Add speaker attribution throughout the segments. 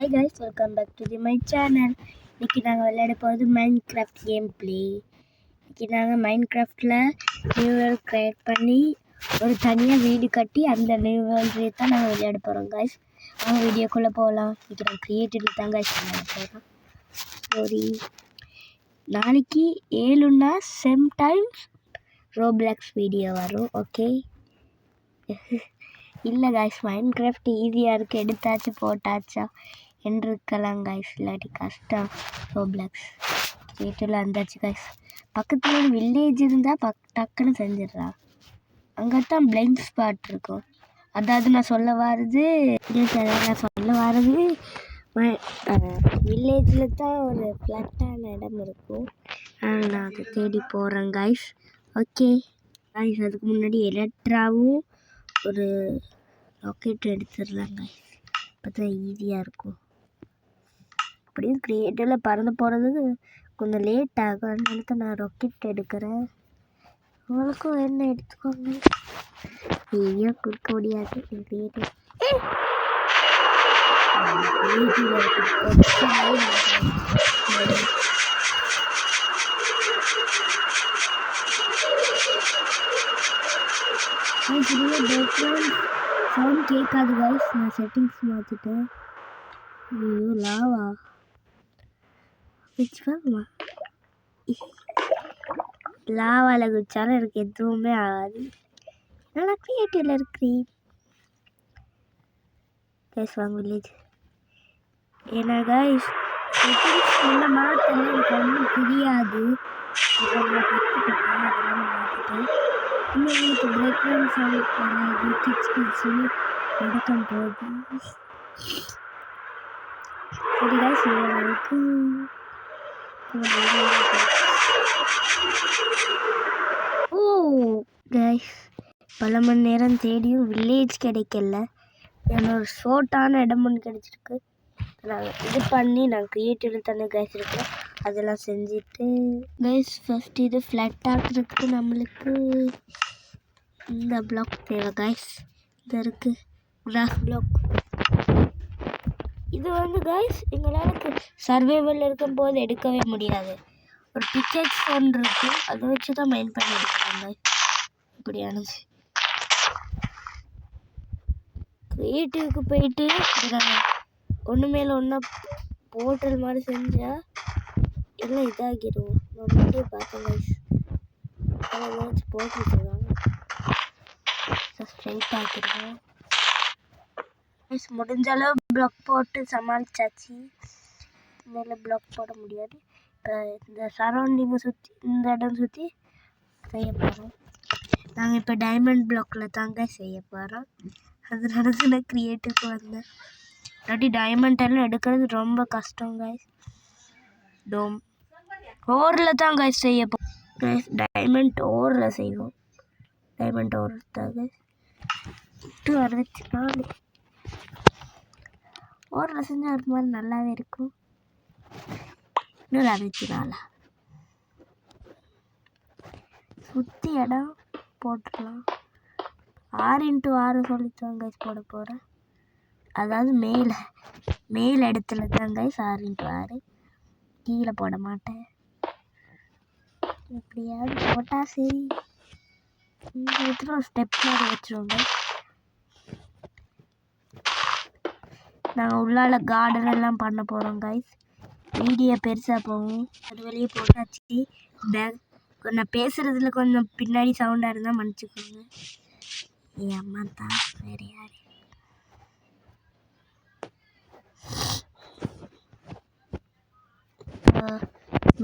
Speaker 1: Hi guys, welcome back to my channel. இன்னைக்கு நாங்கள் விளையாட போகிறது மைன்கிராஃப்ட் கேம் பிளே. இன்னைக்கு நாங்கள் மைன்கிராஃப்டில் நியூ வேர்ல்ட் க்ரியேட் பண்ணி ஒரு தனியாக வீடு கட்டி அந்த நியூ வேர்ல்ட்லேயே தான் நாங்கள் விளையாட போகிறோம் guys. அவங்க வீடியோக்குள்ளே போகலாம். இன்னைக்கு நான் க்ரியேட்டிவ் தான் guys விளையாட போகிறோம். சரி, நாளைக்கு 7ன்னா சேம் டைம் ரோப்ளாக்ஸ் வீடியோ வரும். ஓகே இல்லை guys, மைன்கிராஃப்ட் ஈஸியாக இருக்குது, எடுத்தாச்சு போட்டாச்சா என்று இருக்கலாம் guys. இல்லாட்டி கஷ்டம். ரோப்ளாக்ஸ் கிரியேட்டிவில் வந்தாச்சு guys. பக்கத்தில் ஒரு வில்லேஜ் இருந்தால் டக்குன்னு செஞ்சிடலாம். அங்கே தான் பிளைண்ட் ஸ்பாட் இருக்கும். அதாவது நான் சொல்ல வர்றது வில்லேஜில் தான் ஒரு ஃப்ளாட்டான இடம் இருக்கும். நான் அதை தேடி போகிறேன் guys. ஓகே guys, அதுக்கு முன்னாடி எலக்ட்ராவும் ஒரு ராக்கெட் எடுத்துடலாம் guys. அப்போ தான் ஈஸியாக இருக்கும். அப்படியும் க்ரியேட்டிவில் பறந்து போகிறது கொஞ்சம் லேட் ஆகும், அதனால தான் நான் ராக்கெட் எடுக்கிறேன். உங்களுக்கும் என்ன எடுத்துக்கோங்க, ஈஸியாக கொடுக்க முடியாது. க்ரியேட்டிவ் சவுண்ட் கேட்காது guys. நான் செட்டிங்ஸ் மாற்றிட்டேன். ஐயோ லாவா லாவாவில் குடிச்சாலும் எனக்கு எதுவுமே ஆகாது. நல்லா க்ரியேட்டிவில் இருக்கிறேன் கைஸ். வாங்க வில்லேஜ். ஏன்னா கைஸ் செட்டிங்ஸ் என்ன மாற்றல, எனக்கு ஒன்றும் தெரியாது. அதெல்லாம் கற்றுக்கிட்டேன், அதெல்லாம் மாற்றிட்டேன். இன்னும் உங்களுக்கு பேக்ரவுண்ட் சவுண்ட் வராது, கிட்ஸ் நடக்கும் போது. சரி கைஸ், எனக்கு ஓ கைஸ், பல மணி நேரம் தேடியும் வில்லேஜ் கிடைக்கல. என்னோட ஷோர்ட்டான இடம் ஒன்று கிடச்சிருக்கு. நாங்கள் இது பண்ணி நான் க்ரியேட்டிவ் தானே கைஸ் இருக்கேன், அதெல்லாம் செஞ்சுட்டு கைஸ் ஃபஸ்ட்டு இது ஃப்ளாட் ஆகிறதுக்கு நம்மளுக்கு இந்த பிளாக் தேவை கைஸ். இது இருக்குது கிராஸ் பிளாக். இது வந்து கைஸ் எங்களால் சர்வைவல் இருக்கும்போது எடுக்கவே முடியாது. ஒரு பிக்கெட்ஸ் ஒன்று இருக்குது, அதை வச்சு தான் மைண்ட் பண்ணி எடுக்கணும் கைஸ். இப்படியானது க்ரியேட்டிவ்க்கு போயிட்டு ஒன்று மேலே ஒன்றா போர்ட்டல் மாதிரி செஞ்சால் எல்லாம் இதாகிடும். நான் முன்னாடியே பார்த்தேன் கைஸ். அதெல்லாம் வச்சு போட்டு வச்சுருவாங்க, ஸ்ட்ரைட் ஆக்கிடுவோம் கைஸ். முடிஞ்ச அளவு பிளாக் போட்டு சமாளிச்சாச்சு. மேலே பிளாக் போட முடியாது. இப்போ இந்த சரௌண்டிங்கை சுற்றி, இந்த இடம் சுற்றி செய்ய போகிறோம். நாங்கள் இப்போ டைமண்ட் பிளாக்கில் தாங்க செய்ய போகிறோம். அதனால தான் நான் க்ரியேட்டிவ்க்கு வந்தேன். இல்லாட்டி டைமண்ட் எல்லாம் எடுக்கிறது ரொம்ப கஷ்டம் கைஸ். டோம் ஓரில் தான் கைஸ் செய்ய கைஸ். டைமண்ட் ஓரில் செய்வோம். டைமண்ட் ஓர் தான் கைஸ். 64 ஓரில் செஞ்சால் ஒரு மாதிரி நல்லாவே இருக்கும். 64 சுற்றி இடம் போட்டுடலாம். 6x6 சொல்லித்தான் கைஸ் போட போகிறேன். அதாவது மேல் இடத்துல தான் கைஸ் 6x6, கீழே போட மாட்டேன். எப்படியாவது போட்டால் சரி. இந்த இடத்துல ஒரு ஸ்டெப் மாதிரி வச்சுருவோங்க. நாங்கள் உள்ளால கார்டன் எல்லாம் பண்ண போகிறோம் கைஸ். வீடியோ பெருசாக போகும், அது வெளியே போட்டாச்சு. நான் பேசுகிறதுல கொஞ்சம் பின்னாடி சவுண்டாக இருந்தால் மன்னிச்சுக்கோங்க. என் அம்மா தான், வேறு யார்.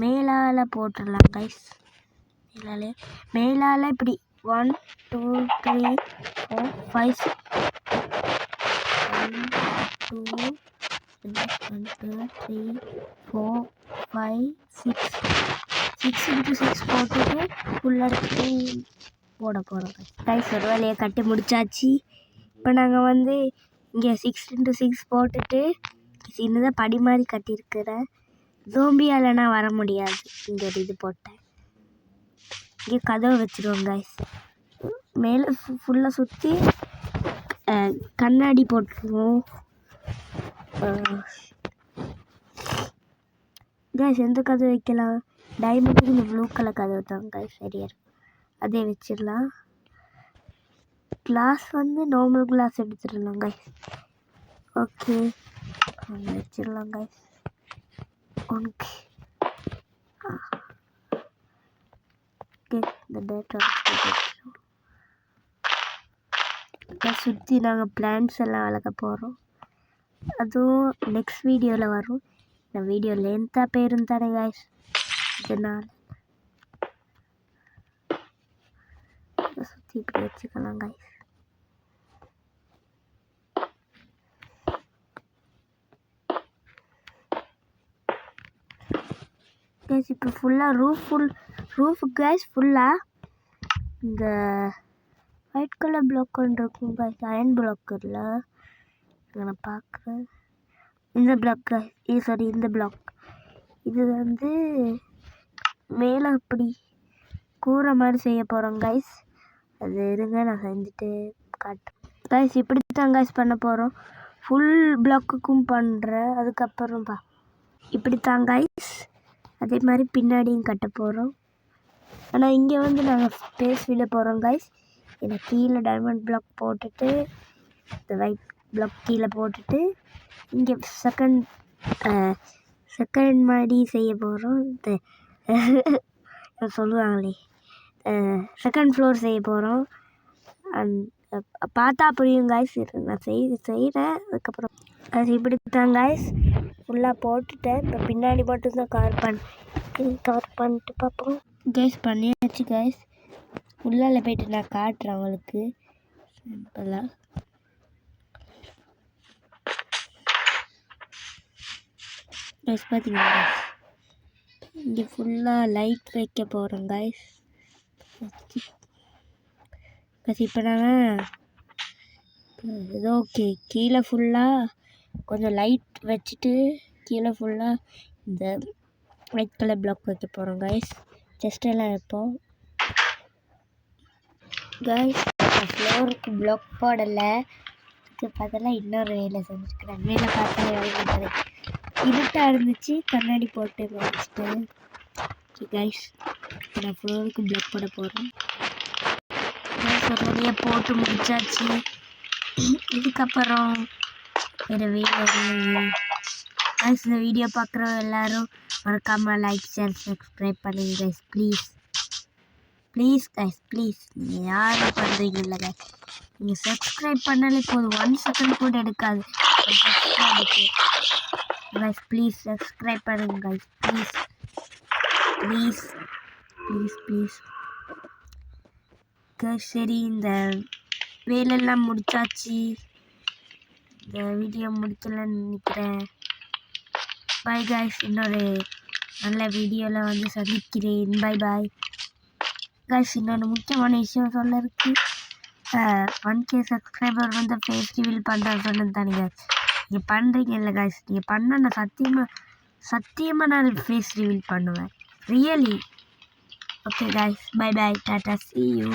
Speaker 1: மேலால் போட்டுடலாம் கைஸ். மேலால் இப்படி 1 2 3 4 5 1 2 3 4 5 6x6 போட்டுட்டு உள்ளடக்கி போட போகிறோம் கைஸ். ஒரு வேலையை கட்டி முடிச்சாச்சு. இப்போ நாங்கள் வந்து இங்கே 6x6 போட்டுட்டு சின்னதாக படி மாதிரி கட்டியிருக்கிறேன். ஜோம்பியால் நான் வர முடியாது. இங்கே ஒரு இது போட்டேன். இங்கே கதவை வச்சுருவோம் கைஸ். மேலே ஃபுல்லாக சுற்றி கண்ணாடி போட்டுருவோம். கைஸ் எந்த கதை வைக்கலாம்? டைமண்டுக்கு இந்த ப்ளூ கலர் கதை தான் கைஸ் சரியா இருக்கும். அதே வச்சிடலாம். கிளாஸ் வந்து நார்மல் கிளாஸ் எடுத்துடலாம் கைஸ். ஓகே வச்சிடலாம் கைஸ். ஓகே இந்த டேட்டா சுற்றி நாங்கள் பிளான்ஸ் எல்லாம் வளர்க்க போகிறோம். அதுவும் நெக்ஸ்ட் வீடியோவில் வரும். இந்த வீடியோ லென்த்தாக போயிரும் தானே கைஸ், இதனால் சுற்றி இப்படி வச்சுக்கலாம் கைஸ். கைஸ் இப்போ ஃபுல்லாக ரூஃப் கைஸ் ஃபுல்லாக இந்த ஒயிட் கலர் பிளாக் ஒன்று இருக்கும் கைஸ். அயன் பிளாக் இல்லை, நான் பார்க்குறேன். இந்த பிளாக் சாரி இந்த பிளாக் இது வந்து மேலே அப்படி கூரை மாதிரி செய்ய போகிறோம் கைஸ். அது இருங்க நான் செஞ்சுட்டு காட்டுறேன் கைஸ். இப்படி தான் கைஸ் பண்ண போகிறோம். ஃபுல் பிளாக்குக்கும் பண்ணுறேன். அதுக்கப்புறம் இப்படி தான் கைஸ். அதே மாதிரி பின்னாடியும் கட்ட போகிறோம். ஆனால் இங்கே வந்து நாங்கள் ஸ்பேஸ் விட போகிறோம் கைஸ். எனக்கு கீழே டைமண்ட் பிளாக் போட்டுட்டு இந்த ஒயிட் பிளாக் கீழே போட்டுட்டு இங்கே செகண்ட் மாடி செய்ய போகிறோம். இந்த சொல்லுவாங்களே செகண்ட் ஃப்ளோர் செய்ய போகிறோம். பார்த்தா புரியும் கைஸ். நான் செய்கிறேன். அதுக்கப்புறம் அது இப்படி தான் கைஸ் ஃபுல்லாக போட்டுட்டேன். இப்போ பின்னாடி மட்டும் தான் கவர் பண்ணிட்டு பார்ப்போம் கைஸ். பண்ணியாச்சு கைஸ். உள்ளால போயிட்டு நான் காட்டுறேன் அவங்களுக்கு சிம்பிளாக. கைஸ் பார்த்தீங்களா இங்கே ஃபுல்லாக லைட் வைக்க போகிறோம் கைஸ். கைஸ் இப்போ நாங்கள் ஏதோ ஓகே கீழே ஃபுல்லாக கொஞ்சம் லைட் வச்சுட்டு கீழே ஃபுல்லாக இந்த ஒயிட் கலர் பிளாக் வைக்க போகிறோம் கைஸ். ஜஸ்ட் எல்லாம் வைப்போம் கைஸ். ஃப்ளோருக்கு பிளாக் போடலை, இதுக்கு பார்த்தலாம் இன்னொரு வேலை செஞ்சுருக்கிறேன். வேலை பார்த்தாலே வேலை இருட்டாக இருந்துச்சு, கண்ணாடி போட்டு வச்சுட்டேன். ஓகே கைஸ் இப்போ நான் ஃப்ளோருக்கு பிளாக் போட போகிறேன். நிறைய போட்டு முடிச்சாச்சு. இதுக்கப்புறம் வேறு வேலை கைஸ். இந்த வீடியோ பார்க்குறவங்க எல்லோரும் மறக்காமல் லைக் ஷேர் சப்ஸ்கிரைப் பண்ணுங்க கைஸ். Please guys please. நீங்கள் யாரும் பண்ணுறீங்க இல்லை கைஸ். நீங்கள் சப்ஸ்கிரைப் பண்ணாலே போதும், 1 செகண்ட் கூட எடுக்காது கைஸ். ப்ளீஸ் சப்ஸ்கிரைப் பண்ணுங்க guys. Please please please please guys. சரி இந்த வேலையெல்லாம் முடிச்சாச்சு. இந்த வீடியோ முடிக்கலன்னு நினைக்கிறேன். Bye guys. இன்னொரு நல்ல வீடியோவில் வந்து சந்திக்கிறேன். Bye guys. இன்னொன்று முக்கியமான விஷயம் சொல்ல இருக்கு. 1K சப்ஸ்கிரைபர் வந்து ஃபேஸ் ரிவீல் பண்ணுறேன்னு சொன்னது தானே கைஸ். நீங்கள் பண்ணுறீங்க இல்லை கைஸ். நீங்கள் பண்ண நான் சத்தியமாக நான் ஃபேஸ் ரிவீல் பண்ணுவேன் really. Okay guys. Bye tata see you.